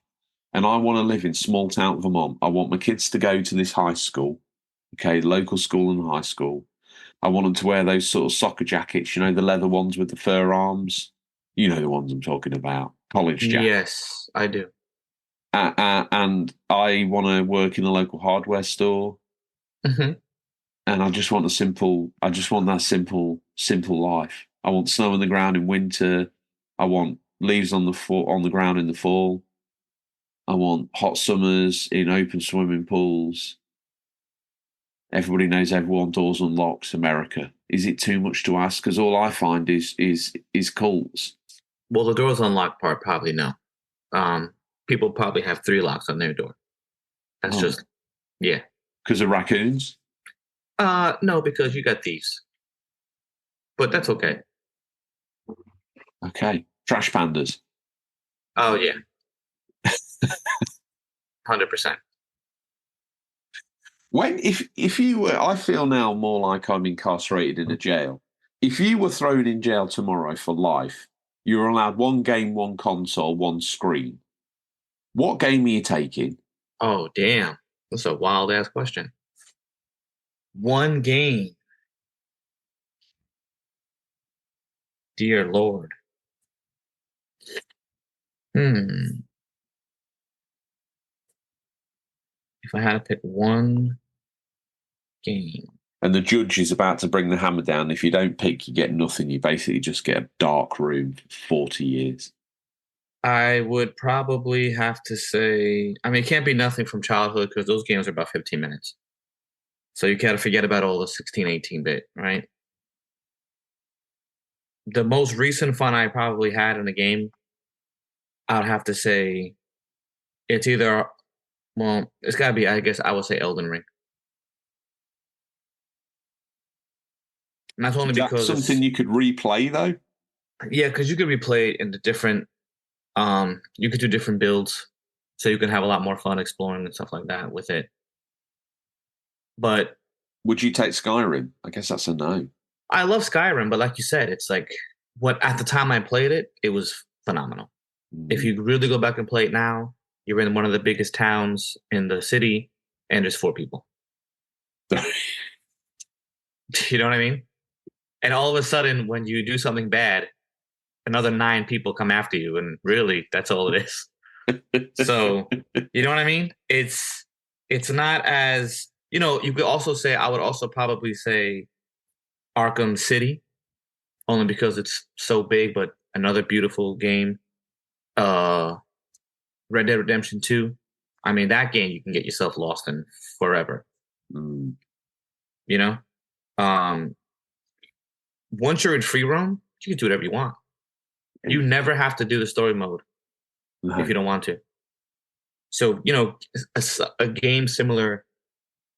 and I want to live in small town Vermont. I want my kids to go to this high school, okay, local school and high school. I want them to wear those sort of soccer jackets, the leather ones with the fur arms. You know the ones I'm talking about, college jackets. Yes, I do. And I want to work in a local hardware store. Mm-hmm. And I just want that simple life. I want snow on the ground in winter. I want leaves on the ground in the fall. I want hot summers in open swimming pools. Everybody knows everyone, doors unlocks. America. Is it too much to ask? Because all I find is cults. Well, the doors unlocked part, probably no. People probably have 3 locks on their door. That's just, yeah. Because of raccoons? No, because you got thieves. But that's okay. Okay. Trash pandas. Oh, yeah. 100%. If you were, I feel now more like I'm incarcerated in a jail. If you were thrown in jail tomorrow for life, you were allowed one game, one console, one screen. What game are you taking? Oh, damn. That's a wild ass question. One game. Dear Lord. If I had to pick one game. And the judge is about to bring the hammer down. If you don't pick, you get nothing. You basically just get a dark room for 40 years. I would probably have to say, I mean, it can't be nothing from childhood because those games are about 15 minutes. So you gotta forget about all the 16, 18-bit, right? The most recent fun I probably had in a game, I'd have to say it's either, well, it's gotta be, I guess I would say Elden Ring. And that's only because something you could replay though. Yeah, because you could replay it in the different. You could do different builds, so you can have a lot more fun exploring and stuff like that with it. But would you take Skyrim? I guess that's a no. I love Skyrim, but like you said, it's like what at the time I played it, it was phenomenal. If you really go back and play it now, you're in one of the biggest towns in the city, and there's 4 people. You know what I mean? And all of a sudden, when you do something bad, another 9 people come after you, and really, that's all it is. So, you know what I mean? It's not as, you know, you could also say, I would also probably say Arkham City, only because it's so big, but another beautiful game. Red Dead Redemption 2. I mean, that game you can get yourself lost in forever. You know? Once you're in free roam, you can do whatever you want. You never have to do the story mode if you don't want to. So, you know, a game similar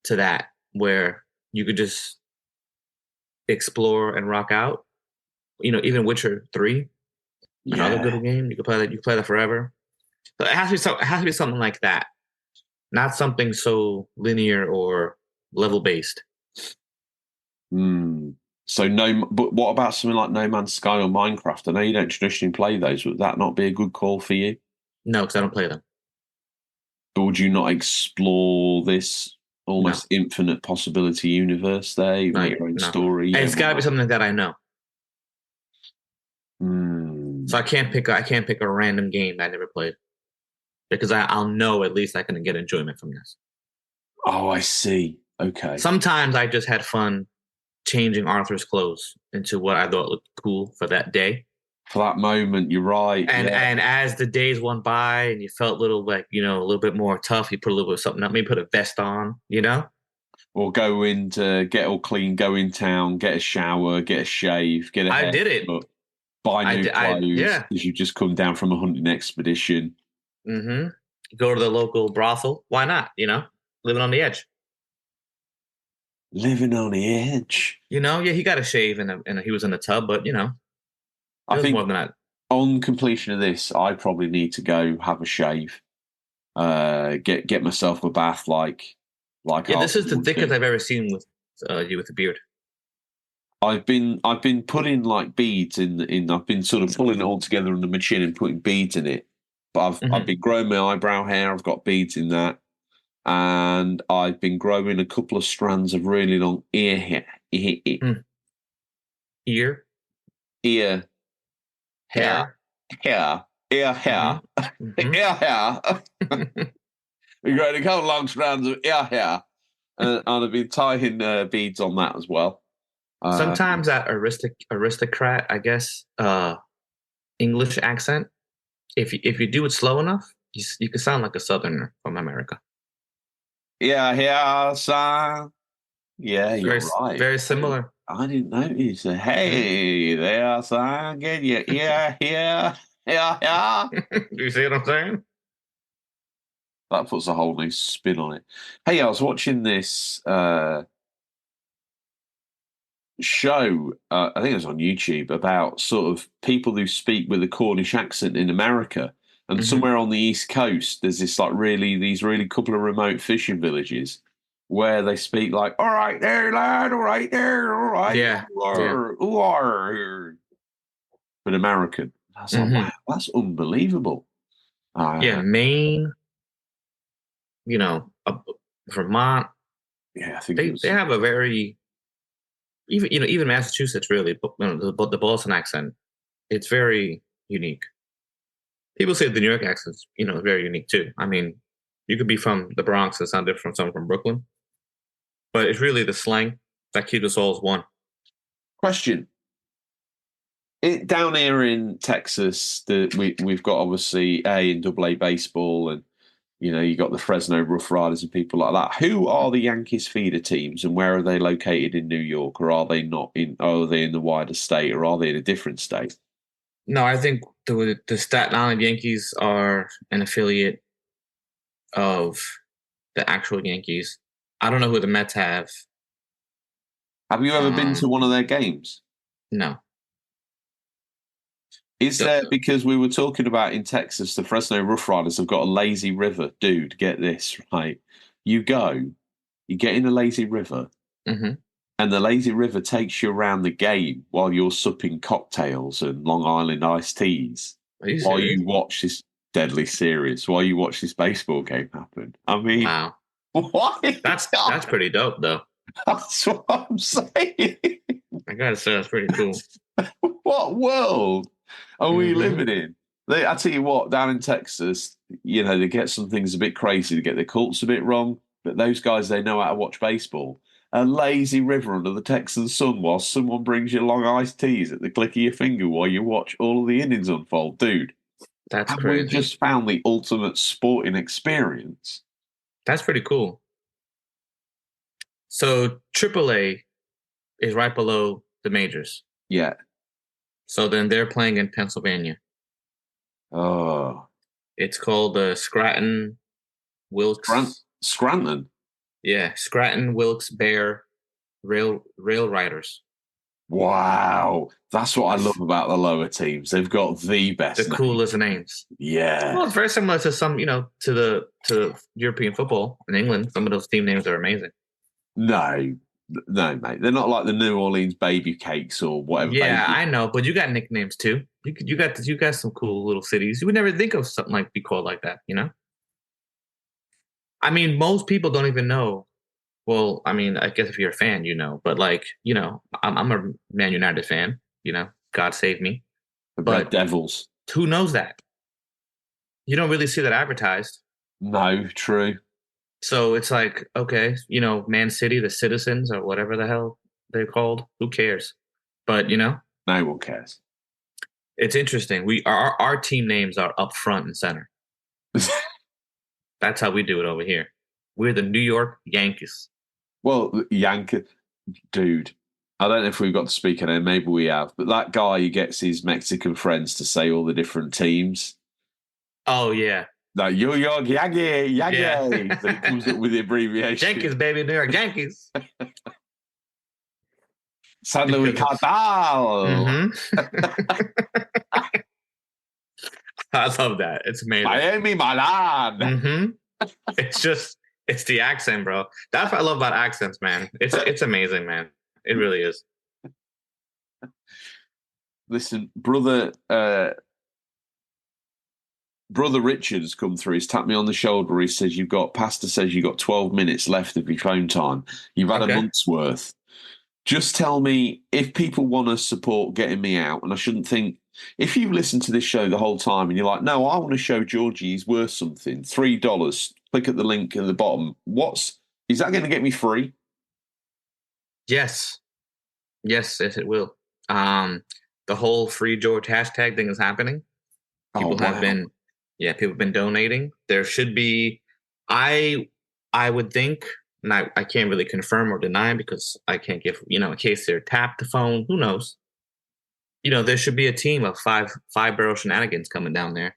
to that where you could just explore and rock out. You know, even Witcher 3, another good game. You could play that. You can play that forever. So it has to be something like that, not something so linear or level based. So no, but what about something like No Man's Sky or Minecraft? I know you don't traditionally play those. Would that not be a good call for you? No, because I don't play them. But would you not explore this almost infinite possibility universe there? You make your own story. And it's got to be something that I know. So I can't pick a random game that I never played because I'll know at least I can get enjoyment from this. Oh, I see. Okay. Sometimes I just had fun changing Arthur's clothes into what I thought looked cool for that day. For that moment, you're right. And as the days went by and you felt a little like, you know, a little bit more tough, you put a little bit of something up, maybe put a vest on, you know? Or go in to get all clean, go in town, get a shower, get a shave, get a haircut. I did it. Buy new clothes because you just come down from a hunting expedition. Go to the local brothel. Why not? You know, living on the edge. Living on the edge. You know, yeah, he got a shave and he was in the tub, but you know, I think more than that. On completion of this, I probably need to go have a shave, get myself a bath like. Yeah, this is the thickest I've ever seen with you with a beard. I've been putting like beads in. I've been sort of pulling it all together under my chin and putting beads in it. But I've been growing my eyebrow hair. I've got beads in that, and I've been growing a couple of strands of really long ear hair. Ear hair. Ear hair. We're growing a couple of long strands of ear hair, and I've been tying beads on that as well. Sometimes that aristocrat, I guess, English accent. If you do it slow enough, you can sound like a Southerner from America. Yeah, son. Yeah, you're right. Very similar. I didn't notice. Hey there, son. Get your ear here. Yeah. Do you see what I'm saying? That puts a whole new spin on it. Hey, I was watching this show, I think it was on YouTube, about sort of people who speak with a Cornish accent in America. And somewhere on the East Coast, there's this these really couple of remote fishing villages where they speak like, all right there, lad, all right there, all right. Yeah, Ooh, are. But American. I was like, Mhm. wow, that's unbelievable. Yeah, Maine, Vermont. Yeah, I think They it was. they have a very even Massachusetts really, but the Boston accent, it's very unique. People say the New York accent's very unique too. I mean, you could be from the Bronx and sound different from someone from Brooklyn, but it's really the slang that keeps us all as one. Question. Down here in Texas, we've got obviously A and AA baseball, and you got the Fresno Rough Riders and people like that. Who are the Yankees feeder teams, and where are they located in New York, or are they not in? Are they in the wider state, or are they in a different state? No, I think the Staten Island Yankees are an affiliate of the actual Yankees. I don't know who the Mets have. Have you ever been to one of their games? No. Is there, because we were talking about in Texas, the Fresno Rough Riders have got a lazy river. Dude, get this, right? You get in a lazy river, Mm-hmm. and the lazy river takes you around the game while you're supping cocktails and Long Island iced teas while you watch this deadly serious, while you watch this baseball game happen. I mean, Wow. Why? That's pretty dope, though. That's what I'm saying. I gotta say, that's pretty cool. What world are we living in? I tell you what, down in Texas, they get some things a bit crazy. They get the Colts a bit wrong, but those guys, they know how to watch baseball. A lazy river under the Texan sun while someone brings you long iced teas at the click of your finger while you watch all of the innings unfold. Dude, That's have crazy. we just found the ultimate sporting experience? That's pretty cool. So AAA is right below the majors. Yeah. So then they're playing in Pennsylvania. Oh. It's called Scranton Wilkes. Scranton? Yeah, Scranton Wilkes Bear Rail Riders. Wow. That's what I love about the lower teams. They've got the best The coolest names. Yeah. Well, it's very similar to some, to European football in England. Some of those team names are amazing. No, mate. They're not like the New Orleans Baby Cakes or whatever. Yeah, I know, but you got nicknames too. You got some cool little cities. You would never think of something like be called like that, I mean, most people don't even know. Well, I mean, I guess if you're a fan, but I'm a Man United fan. God save me. The Red Devils. Who knows that? You don't really see that advertised. No, true. So it's like, okay, Man City, the Citizens, or whatever the hell they're called. Who cares? But no one cares. It's interesting. Our team names are up front and center. That's how we do it over here. We're the New York Yankees. Well, Yankee, dude. I don't know if we've got to speak of it. Maybe we have. But that guy who gets his Mexican friends to say all the different teams. Oh, yeah. Like, New York Yankee. Yeah. But it comes up with the abbreviation. Yankees, baby. New York Yankees. San Luis Cartal. Mm-hmm. I love that. It's amazing. Miami Milan. Mm-hmm. It's the accent, bro. That's what I love about accents, man. It's amazing, man. It really is. Listen, brother Richard's come through. He's tapped me on the shoulder. He says, Pasta says you've got 12 minutes left of your phone time. You've had a month's worth. Just tell me if people want to support getting me out, and I shouldn't think, if you've listened to this show the whole time and you're like, no, I want to show Georgie he's worth something, $3, click at the link at the bottom. Is that going to get me free? Yes, it will. The whole Free George hashtag thing is happening. People have been donating. There should be, I would think, and I can't really confirm or deny because I can't give, in case they're tapped the phone, who knows? There should be a team of five barrel shenanigans coming down there.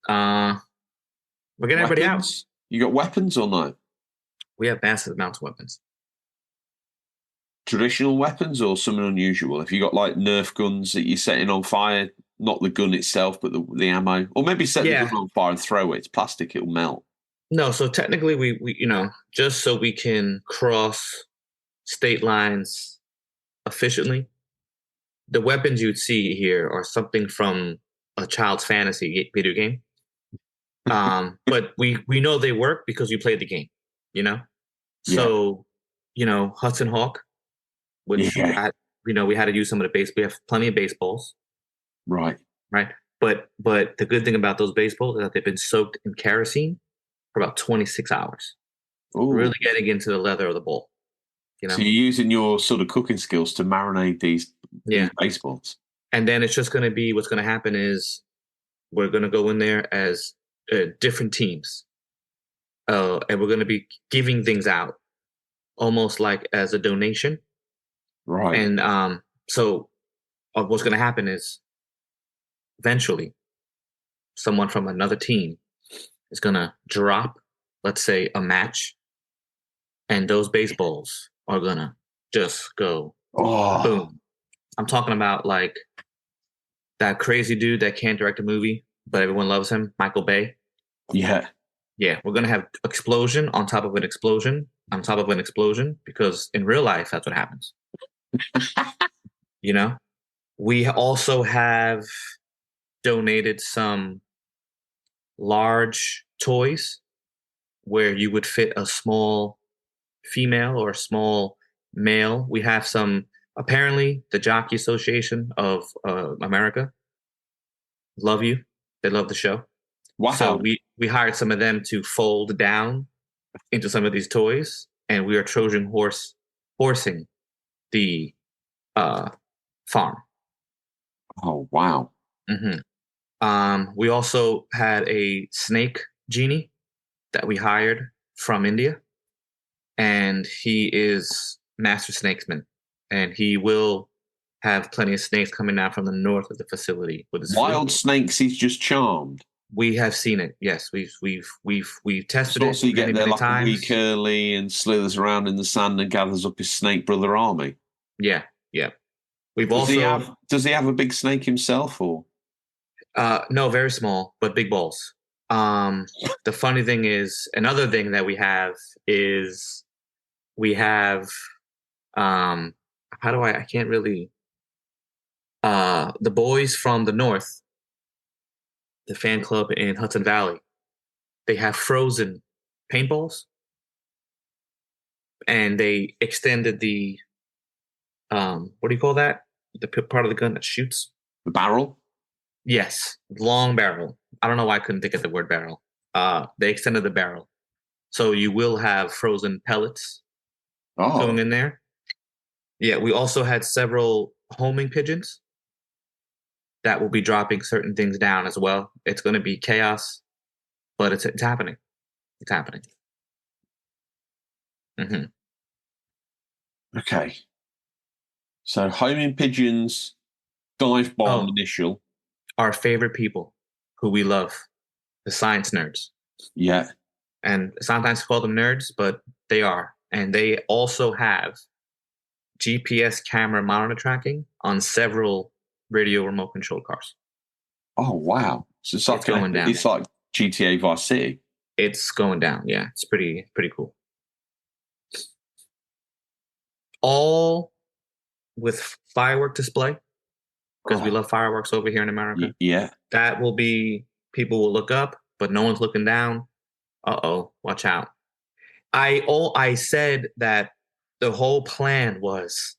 We're getting everybody out. You got weapons or no? We have massive amounts of weapons. Traditional weapons or something unusual? If you got like Nerf guns that you're setting on fire, not the gun itself, but the ammo, or maybe set the gun on fire and throw it. It's plastic; it'll melt. No, so technically we just so we can cross state lines efficiently, the weapons you'd see here are something from a child's fantasy video game. But we know they work because we played the game, you know? Yeah. So, Hudson Hawk, which Yeah. we had to use some of the base. We have plenty of baseballs, Right. right? But the good thing about those baseballs is that they've been soaked in kerosene for about 26 hours, Ooh. really getting into the leather of the ball. So you're using your sort of cooking skills to marinate these baseballs. And then it's just going to be what's going to happen is we're going to go in there as different teams, and we're going to be giving things out almost like as a donation. Right. And so what's going to happen is eventually someone from another team is going to drop, let's say, a match, and those baseballs are going to just go boom. I'm talking about like that crazy dude that can't direct a movie, but everyone loves him, Michael Bay. Yeah. Yeah, we're going to have explosion on top of an explosion on top of an explosion, because in real life, that's what happens. We also have donated some large toys where you would fit a small female or a small male. We have some, apparently, the Jockey Association of America love you. They love the show. Wow. So we hired some of them to fold down into some of these toys, and we are Trojan horsing the farm. Oh, wow. Mm-hmm. We also had a snake genie that we hired from India, and he is master snakesman, and he will have plenty of snakes coming out from the north of the facility with his wild flute. Snakes. He's just charmed. We have seen it. Yes, we've tested it So you get many, there many like times. a week early and slithers around in the sand and gathers up his snake brother army. Yeah. We've Does also he have a big snake himself, or? No, very small, but big balls. The funny thing is, another thing that we have is I can't really, the boys from the north, the fan club in Hudson Valley, they have frozen paintballs, and they extended the, what do you call that? The part of the gun that shoots? The barrel? Yes, long barrel. I don't know why I couldn't think of the word barrel. They extended the barrel. So you will have frozen pellets going in there. Yeah, we also had several homing pigeons that will be dropping certain things down as well. It's going to be chaos, but it's happening. It's happening. Mm-hmm. Okay. So homing pigeons, dive bomb initial. Our favorite people who we love, the science nerds. Yeah. And sometimes we call them nerds, but they are. And they also have GPS camera monitor tracking on several radio remote controlled cars. Oh, wow. So it's like going down. It's like GTA Vice City. It's going down. Yeah, it's pretty cool. All with firework display, because we love fireworks over here in America. Yeah. That will be, people will look up, but no one's looking down. Watch out. I said that the whole plan was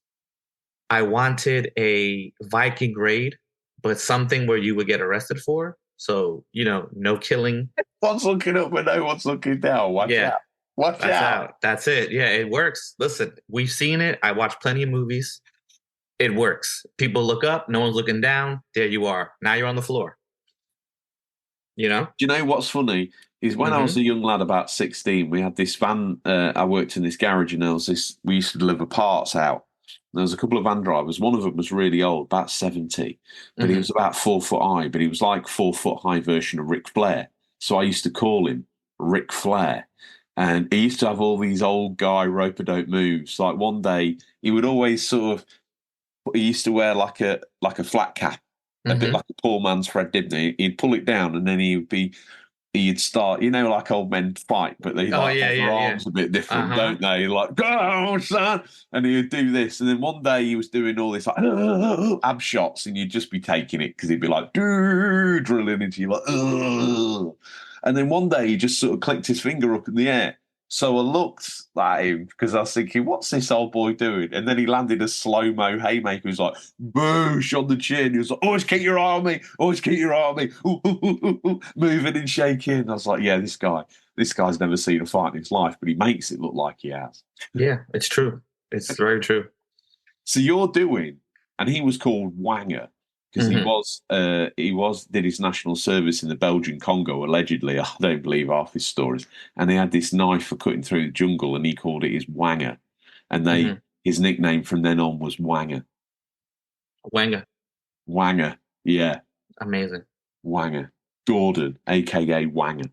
I wanted a Viking raid, but something where you would get arrested for. So, no killing. One's looking up when no one's looking down. Watch out. Watch out. That's it. Yeah, it works. Listen, we've seen it. I watched plenty of movies. It works. People look up, no one's looking down. There you are. Now you're on the floor. Do you know what's funny is when I was a young lad, about 16, we had this van. I worked in this garage, and we used to deliver parts out. There was a couple of van drivers. One of them was really old, about 70, but he was about 4 foot high, but he was like 4 foot high version of Ric Flair. So I used to call him Ric Flair. And he used to have all these old guy rope-a-dope moves. Like one day, he would always he used to wear like a flat cap, a bit like a poor man's Fred Dibney. He'd pull it down, and then he would be he'd start, like old men fight, but they hold their arms a bit different, don't they? Like, go, son! And he would do this. And then one day he was doing all this like ab shots, and you'd just be taking it because he'd be like, drilling into you, like, ugh. And then one day he just sort of clicked his finger up in the air. So I looked at him because I was thinking, what's this old boy doing? And then he landed a slow-mo haymaker. He was like, boosh on the chin. He was like, always keep your eye on me. Always keep your eye on me. Ooh, ooh, ooh, ooh, moving and shaking. I was like, yeah, this guy's never seen a fight in his life, but he makes it look like he has. Yeah, it's true. It's very true. So you're doing, and he was called Wanger, because he did his national service in the Belgian Congo, allegedly. I don't believe half his stories. And he had this knife for cutting through the jungle, and he called it his Wanger. And his nickname from then on was Wanger. Wanger, yeah. Amazing. Wanger. Gordon, a.k.a. Wanger.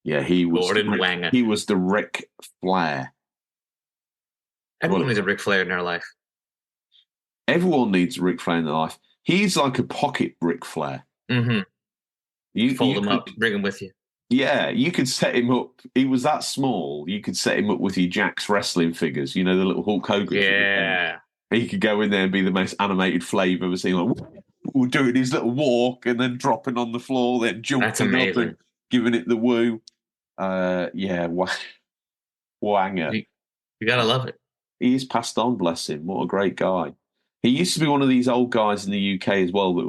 Yeah, he was Wanger. He was the Ric Flair. Everyone needs a Ric Flair in their life. Everyone needs a Ric Flair in their life. He's like a pocket Ric Flair. Mm-hmm. You fold him up, bring him with you. Yeah, you could set him up. He was that small. You could set him up with your Jack's wrestling figures. The little Hulk Hogan. Yeah. He could go in there and be the most animated Flav ever seen. Like, doing his little walk and then dropping on the floor, then jumping up and giving it the woo. Wanger. You gotta love it. He's passed on, bless him. What a great guy. He used to be one of these old guys in the UK as well, but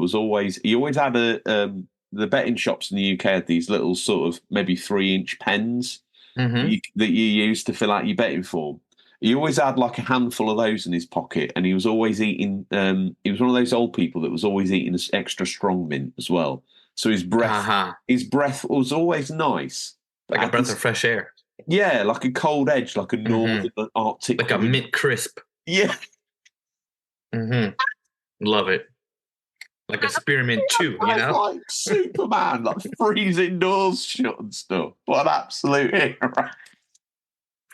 he always had the betting shops in the UK had these little sort of maybe 3-inch pens that you used to fill out your betting form. He always had like a handful of those in his pocket, and he was always eating. He was one of those old people that was always eating this extra strong mint as well. So his breath was always nice, like a breath of fresh air. Yeah, like a cold edge, like a northern Arctic, like a mint crisp. Yeah. Love it. Like a spearmint chew, like Superman, like freezing doors shut and stuff. What an absolute hero.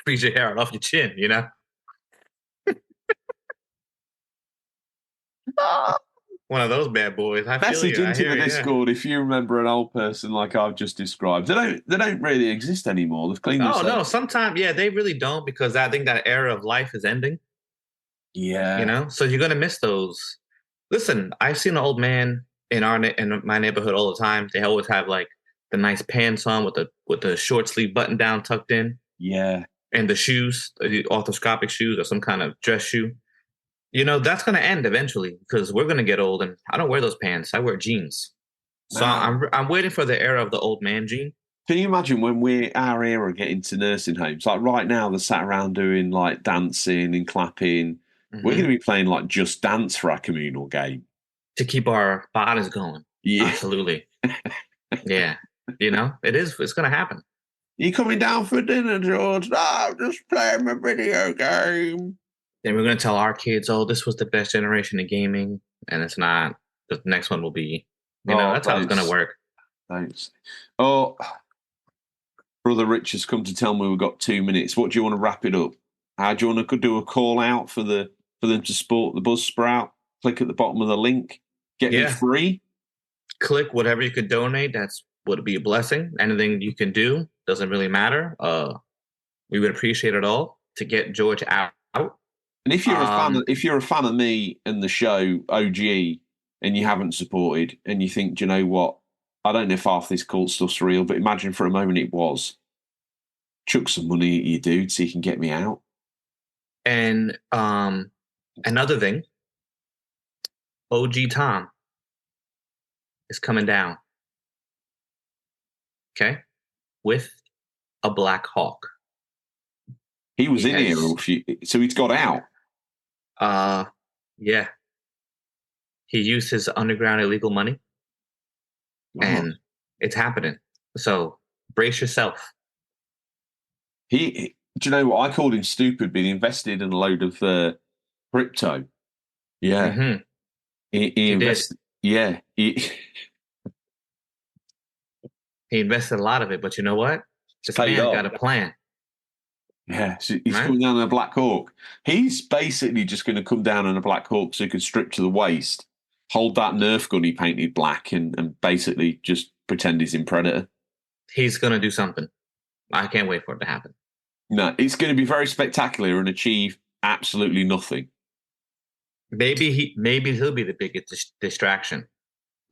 Freeze your hair off your chin, One of those bad boys. Message into the Discord if you remember an old person like I've just described. They don't really exist anymore. They've cleaned themselves. No, sometimes they really don't, because I think that era of life is ending. Yeah. So you're gonna miss those. Listen, I've seen an old man in my neighborhood all the time. They always have like the nice pants on with the short sleeve button down tucked in. Yeah. And the shoes, the orthoscopic shoes or some kind of dress shoe. That's going to end eventually, because we're going to get old, and I don't wear those pants. I wear jeans. So I'm waiting for the era of the old man jean. Can you imagine when our era get into nursing homes? Like right now, they're sat around doing like dancing and clapping. We're going to be playing like Just Dance for our communal game. To keep our bodies going. Yeah. Absolutely. Yeah. It's going to happen. You coming down for dinner, George? No, I'm just playing my video game. Then we're going to tell our kids, this was the best generation of gaming, and it's not. The next one will be, that's how it's going to work. Thanks. Oh, Brother Rich has come to tell me we've got 2 minutes. What do you want to wrap it up? How do you want to do a call out for them to support the Buzzsprout? Click at the bottom of the link. Get me free. Click whatever you could donate. That's would be a blessing. Anything you can do doesn't really matter. We would appreciate it all to get George out. And if you're a fan of me and the show OG, and you haven't supported, and you think, do you know what? I don't know if half this cult stuff's real, but imagine for a moment it was. Chuck some money at you, dude, so you can get me out. And another thing, OG Tom is coming down. Okay? With a Black Hawk. He was in here, so he's got out. Yeah. He used his underground illegal money, and it's happening. So brace yourself. Do you know what? I called him stupid, but he invested in a load of crypto. Yeah. He invested. Yeah. He invested a lot of it, but you know what? This man got a plan. Yeah, so he's coming down on a Black Hawk. He's basically just going to come down on a Black Hawk so he can strip to the waist, hold that Nerf gun he painted black, and basically just pretend he's in Predator. He's going to do something. I can't wait for it to happen. No, it's going to be very spectacular and achieve absolutely nothing. Maybe he'll be the biggest distraction.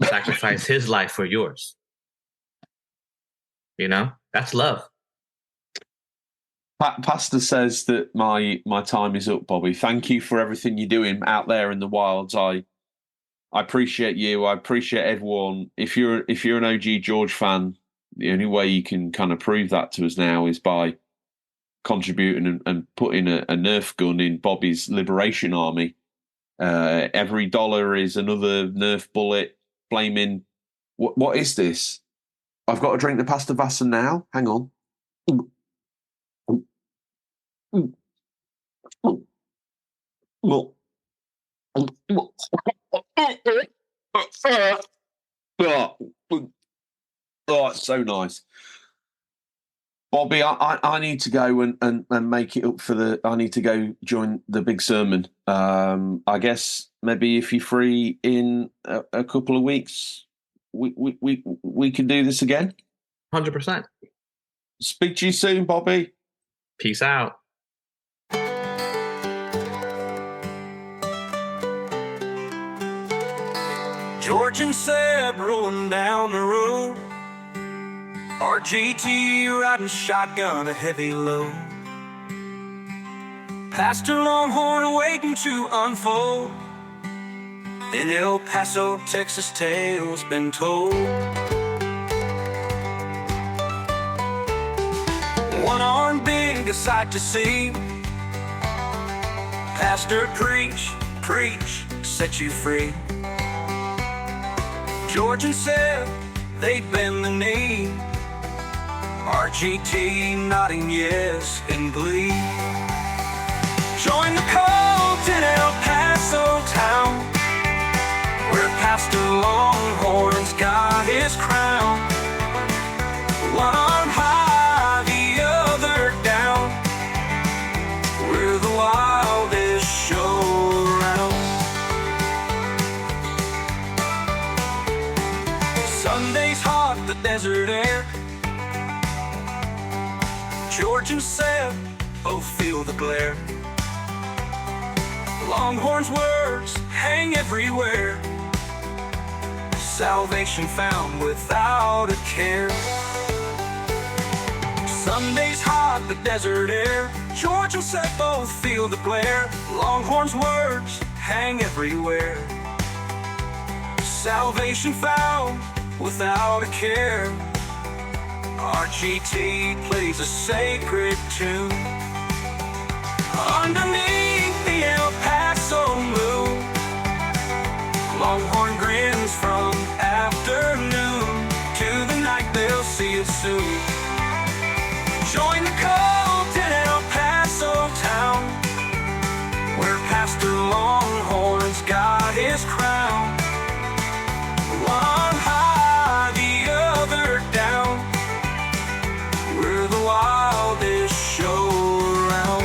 Sacrifice his life for yours. You know, that's love. Pasta says that my time is up, Bobby. Thank you for everything you're doing out there in the wilds. I appreciate you. I appreciate everyone. If you're an OG George fan, the only way you can kind of prove that to us now is by contributing and putting a Nerf gun in Bobby's Liberation Army. Every dollar is another Nerf bullet. Flaming. What is this? I've got to drink the Pasta Vasta now. Hang on. Oh, it's so nice. Bobby, I need to go and make it up for the. I need to go join the big sermon. I guess maybe if you're free in a couple of weeks, we can do this again. 100%. Speak to you soon, Bobby. Peace out. George and Seb rolling down the road. RGT riding shotgun, a heavy load. Pastor Longhorn waiting to unfold. In El Paso, Texas, tales been told. One arm big, a sight to see. Pastor preach, set you free. George and Seb, they bend the knee. RGT nodding yes in glee. Join the cult in El Paso town, where Pastor Longhorn's got his crown. One arm high, the other down. We're the wildest show around. Sunday's hot, the desert air. George and Seb both feel the glare. Longhorn's words hang everywhere. Salvation found without a care. Sunday's hot, the desert air. George and Seb both feel the glare. Longhorn's words hang everywhere. Salvation found without a care. RGT plays a sacred tune underneath the El Paso moon. Longhorn grins from afternoon to the night, they'll see it soon. Join the cult in El Paso town, where Pastor Longhorn's got his crown. One high, the other down. We're the wildest show around.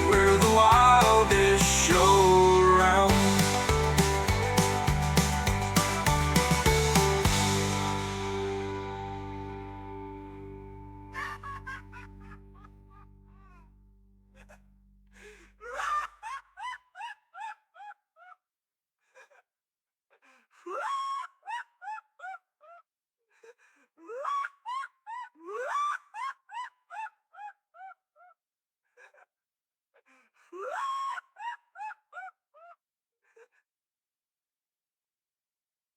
We're the wildest show around.